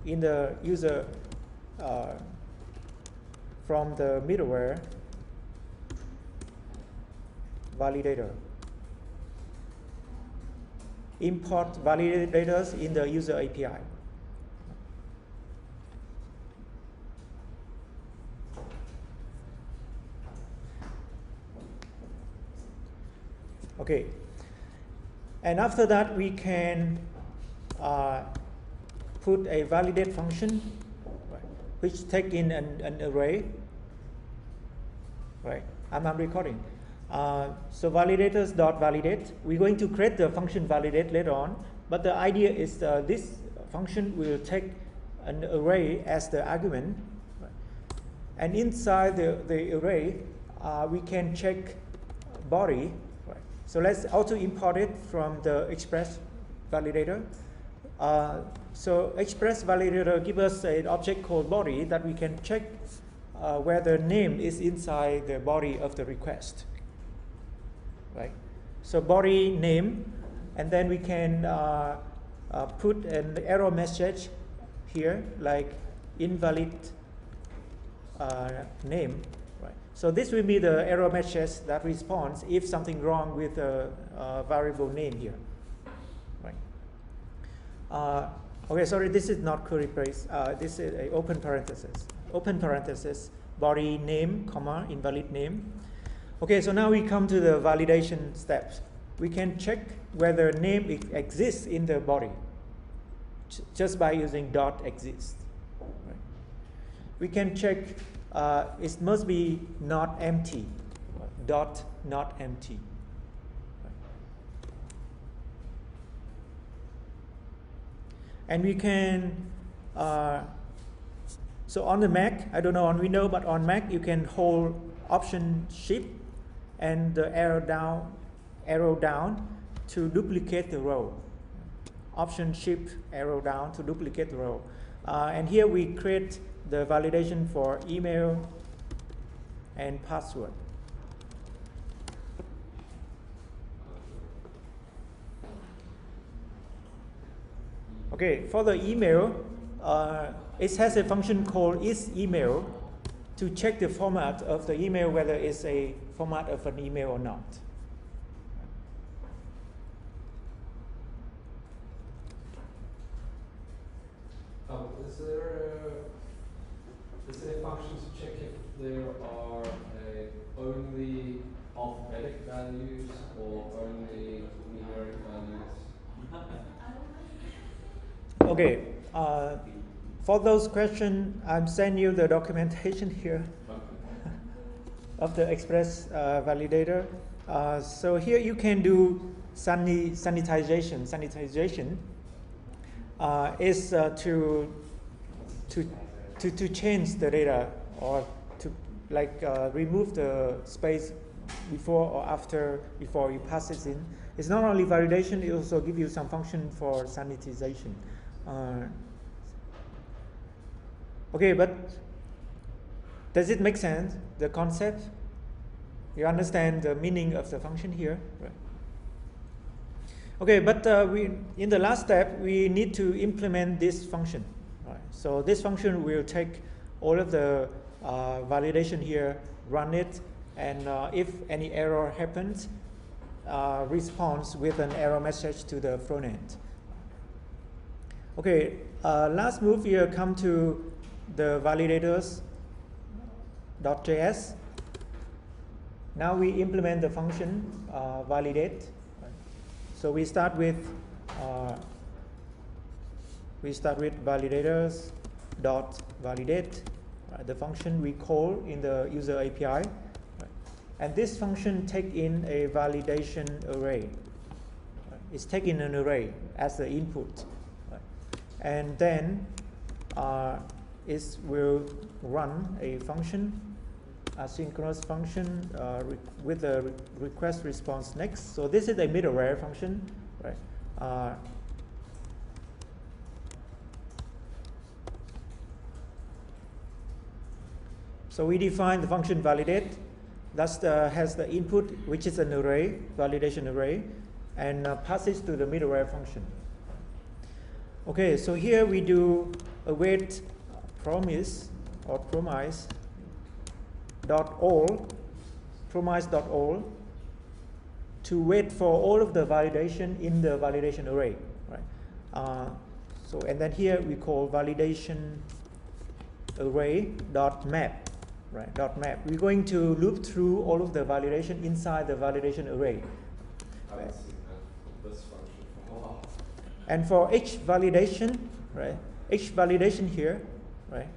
in the user from the middleware validator. Import validators in the user API. Okay, and after that we can put a validate function, right, which take in an array. Right, I'm recording. So validators.validate. We're going to create the function validate later on, but the idea is this function will take an array as the argument, right? And inside the array, we can check body. Right? So let's also import it from the Express validator. So Express validator gives us an object called body that we can check whether name is inside the body of the request. Right, so body name, and then we can put an error message here like invalid name. Right, so this will be the error message that responds if something wrong with the variable name here. Right. Okay, sorry, this is not curly brace. This is a open parenthesis. Open parenthesis, body name, comma, invalid name. Okay, so now we come to the validation steps. We can check whether name exists in the body just by using dot exist. Right. We can check it must be not empty, dot not empty. Right. And we can, so on the Mac, I don't know on Windows, but on Mac you can hold Option Shift and the arrow down to duplicate the row. Option Shift arrow down to duplicate the row. And here we create the validation for email and password. Okay, for the email, it has a function called isEmail to check the format of the email, whether it's a format of an email or not. Is there a function to check if there are only alphabetic values or only numeric values? Okay, for those questions, I'm sending you the documentation here of the Express validator. So here you can do sanitization. Sanitization is to change the data or to remove the space before or after before you pass it in. It's not only validation; it also gives you some function for sanitization. Okay, but does it make sense, the concept? You understand the meaning of the function here, right? Okay, but in the last step, we need to implement this function. Right? So this function will take all of the validation here, run it, and if any error happens, responds with an error message to the front end. Okay, last move here come to the validators.js. Now we implement the function validate. So we start with validators dot validate, the function we call in the user API, right? And this function take in a validation array. Right? It's taking an array as the input, right? And then it will run a function, asynchronous function with a request response next. So this is a middleware function, right? So we define the function validate. That has the input, which is an array, validation array, and passes to the middleware function. Okay, so here we do await promise or promise dot all to wait for all of the validation in the validation array, right? So and then here we call validation array dot map, right? Dot map. We're going to loop through all of the validation inside the validation array. I haven't seen this function for a while. And for each validation, right? Each validation here, right?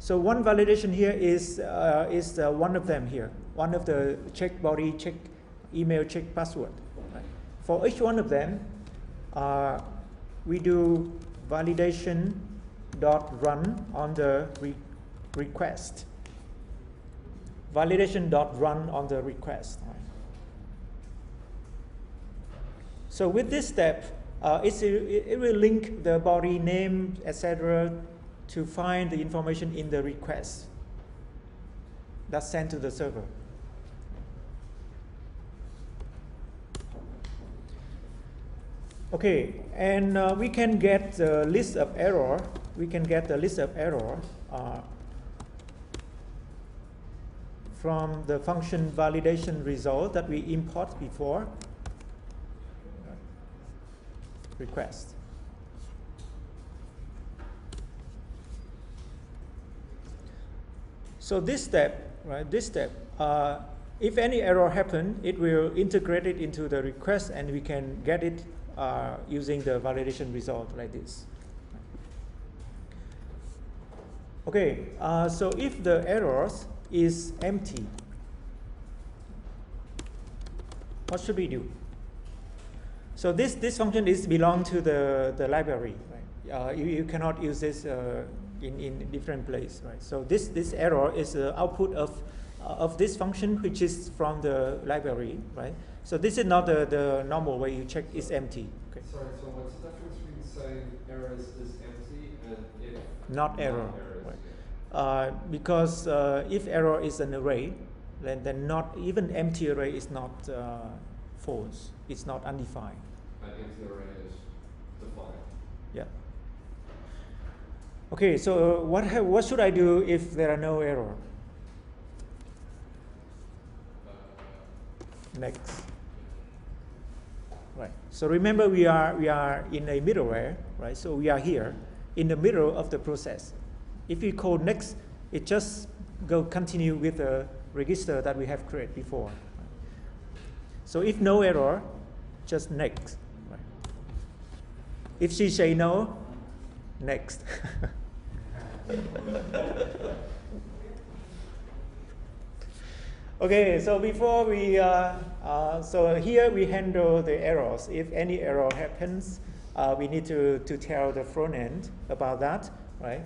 So one validation here is one of them here. One of the check body, check email, check password. Right? For each one of them, we do validation dot run on the request. Validation dot run on the request. Right? So with this step, it will link the body name, etc., to find the information in the request that's sent to the server. Okay, and we can get the list of error. We can get the list of error from the function validation result that we import before request. So this step, right? This step, if any error happen, it will integrate it into the request, and we can get it using the validation result like this. Okay, so if the errors is empty, what should we do? So this function is belong to the library, right? You cannot use this in different place, right? So this error is the output of this function, which is from the library, right? So this is not the normal way you check is empty. Okay. Sorry, so what's the difference between saying errors is empty and if not error? Errors, Right. yeah. Because if error is an array, then not even empty array is not false. It's not undefined. An empty array is defined. Yeah. Okay, so what should I do if there are no error? Next. Right. So remember, we are in a middleware, right? So we are here in the middle of the process. If we call next, it just continue with the register that we have created before. Right? So if no error, just next. Right? If she say no, next. Okay, so before we, so here we handle the errors. If any error happens, we need to tell the front end about that, right?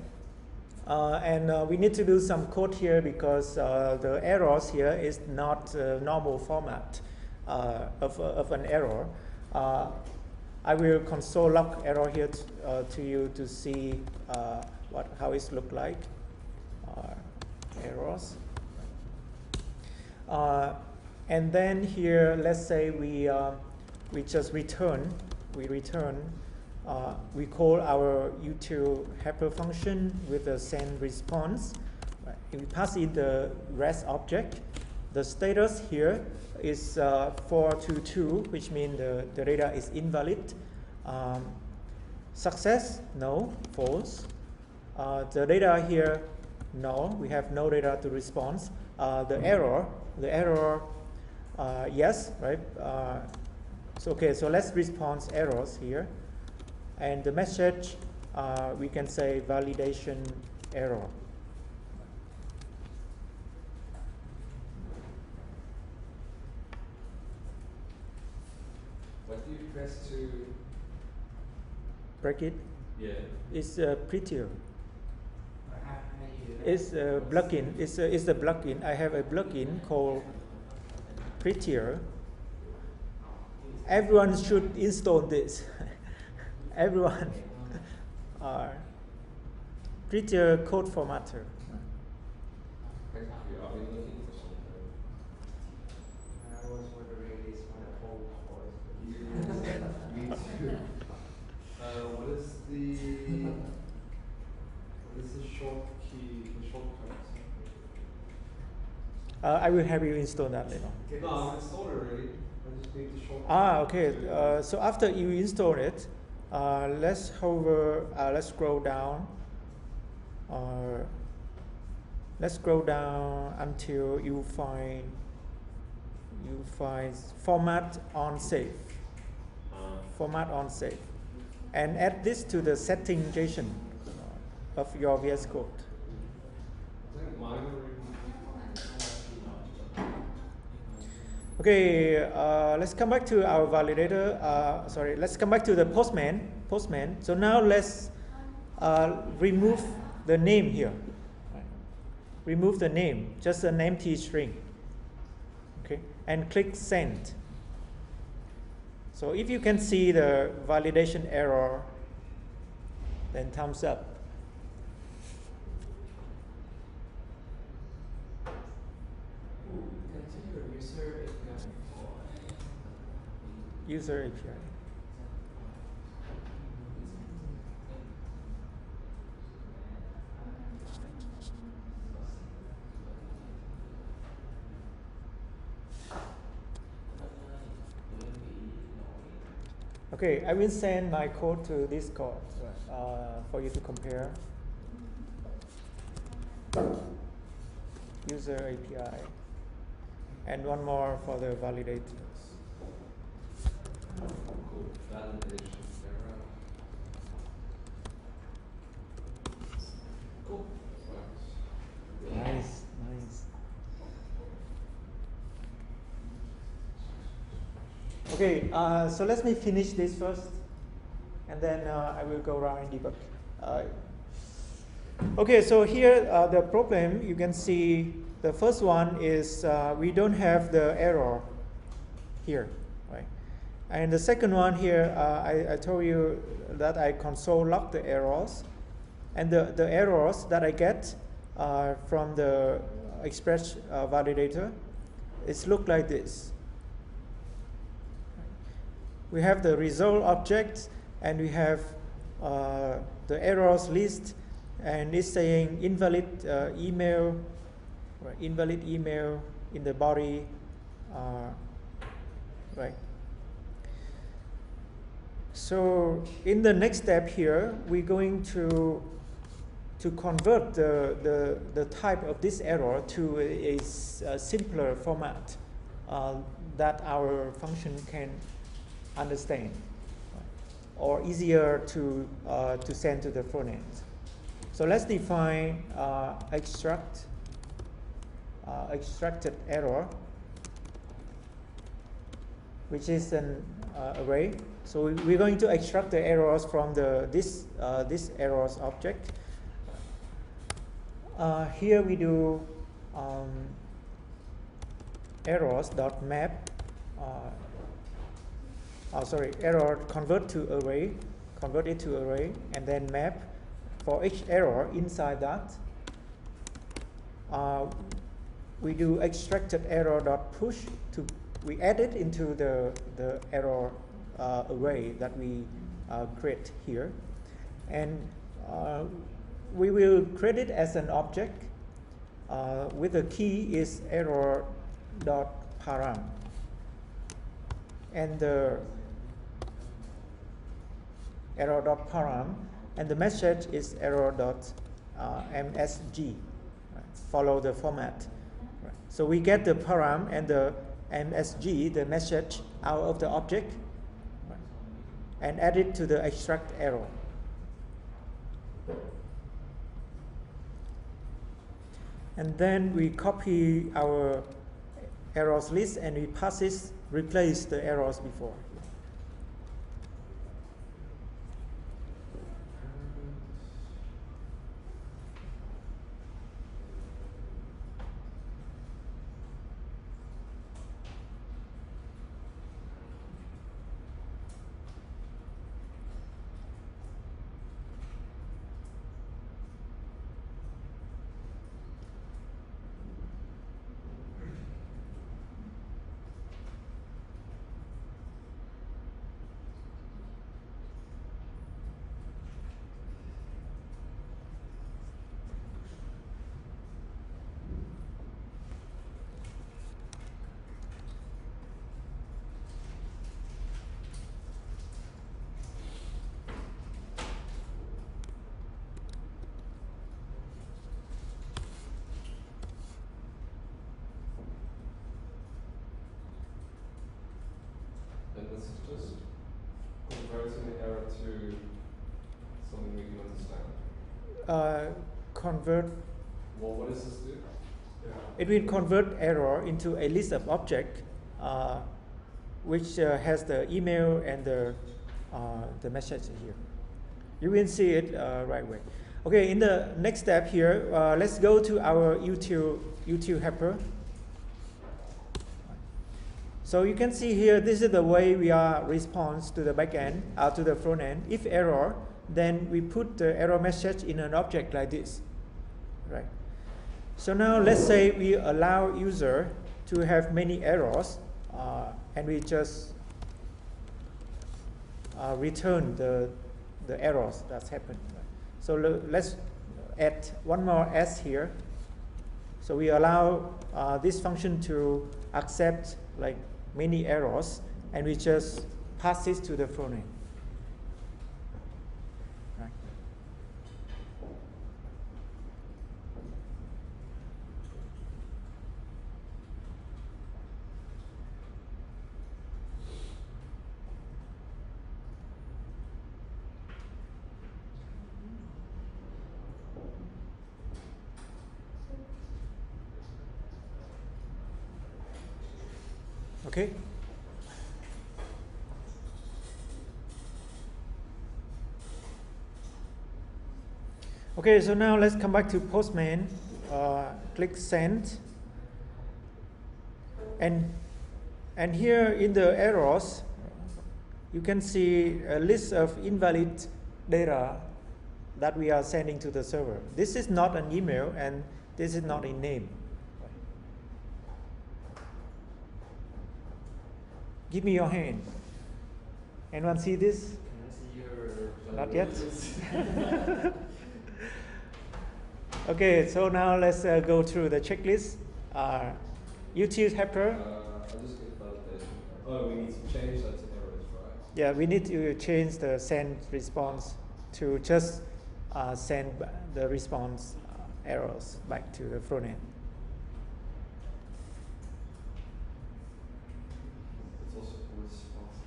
And we need to do some code here because the errors here is not normal format of an error. I will console log error here to you to see how it look like. Errors. And then here, let's say we just return, we call our util helper function with a send response. Right. If we pass in the REST object, the status here is 422, which means the data is invalid. Success, no, false. The data here, no, we have no data to respond. The error, yes, right? So let's respond errors here. And the message, we can say validation error. What do you press to Break it? Yeah. It's prettier. It's a plugin. It's a plugin. I have a plugin called Prettier. Everyone should install this. Everyone. Prettier code formatter. Thank you. I've been looking for something. I was wondering this one at home course. Me too. What is the short key, the shortcut? I will have you install that later. No, I've installed it already. I just need the shortcut. Okay. So after you install it, let's hover. Let's scroll down. Let's scroll down until you find format on save. Format on save, and add this to the setting JSON of your VS Code. I think mine already. Okay, let's come back to our validator. Let's come back to the Postman. So now let's remove the name here. Right. Remove the name, just an empty string. Okay, and click send. So if you can see the validation error, then thumbs up. User API. Okay, I will send my code to Discord for you to compare. User API. And one more for the validators. Cool. Validation error. Cool. Nice. Okay, so let me finish this first, and then I will go around and debug. Okay, so here the problem, you can see the first one is we don't have the error here, right? And the second one here, I told you that I console log the errors, and the errors that I get from the Express validator, it's look like this. We have the result object, and we have the errors list, and it's saying invalid email, right? Invalid email in the body, right? So in the next step here, we're going to convert the type of this error to a simpler format that our function can understand, or easier to send to the front end. So let's define extracted error, which is an array. So we're going to extract the errors from this errors object. Here we do errors.map. Error convert to array, convert it to array, and then map for each error inside that. we do extracted error dot push to we add it into the error array that we create here, and we will create it as an object with the key is error dot param, and the error dot param, and the message is error dot msg. Right? Follow the format. Right? So we get the param and the msg, the message, out of the object, right? And add it to the extract error. And then we copy our errors list and we replace the errors before. And this is just converting the error to something we can understand. Convert. Well, what does this do? It will convert error into a list of objects which has the email and the message here. You will see it right away. Okay, in the next step here, let's go to our util helper. So you can see here, this is the way we are response to the backend, to the front end. If error, then we put the error message in an object like this, right? So now let's say we allow user to have many errors, and we just return the errors that's happened. So let's add one more S here. So we allow this function to accept like many errors, and we just pass this to the front end. Right. Okay. Okay, so now let's come back to Postman. Click send, and here in the errors, you can see a list of invalid data that we are sending to the server. This is not an email, and this is not a name. Give me your hand. Anyone see this? Can I see your Not yet. Okay, so now let's go through the checklist. Util helper. I just get validation. Oh, we need to change that to errors, right? Yeah, we need to change the send response to just send the response errors back to the front end. It's also response.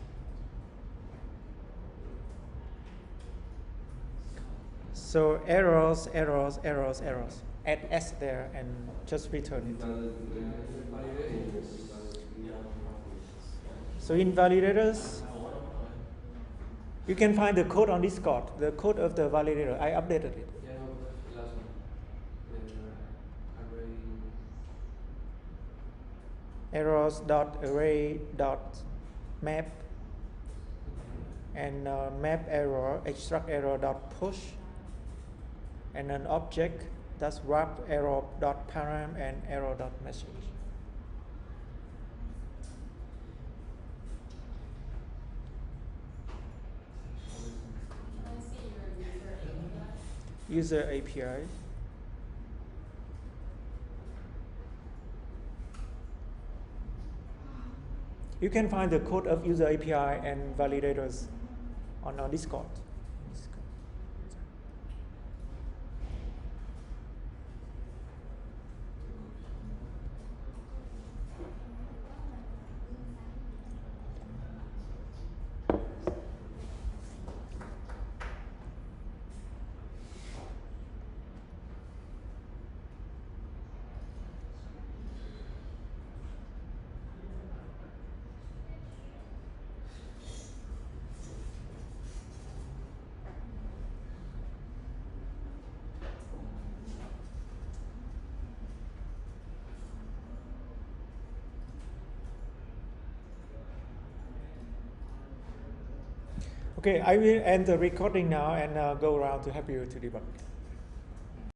So errors. Add S there and just return it. So in validators, you can find the code on Discord, the code of the validator. I updated it. Yeah, no, the last one. Array. Errors.array.map and map error, extract error dot push, and an object That's wrap error.param and error.message. Can I see your User API. You can find the code of user API and validators on our Discord. Okay, I will end the recording now and go around to help you to debug.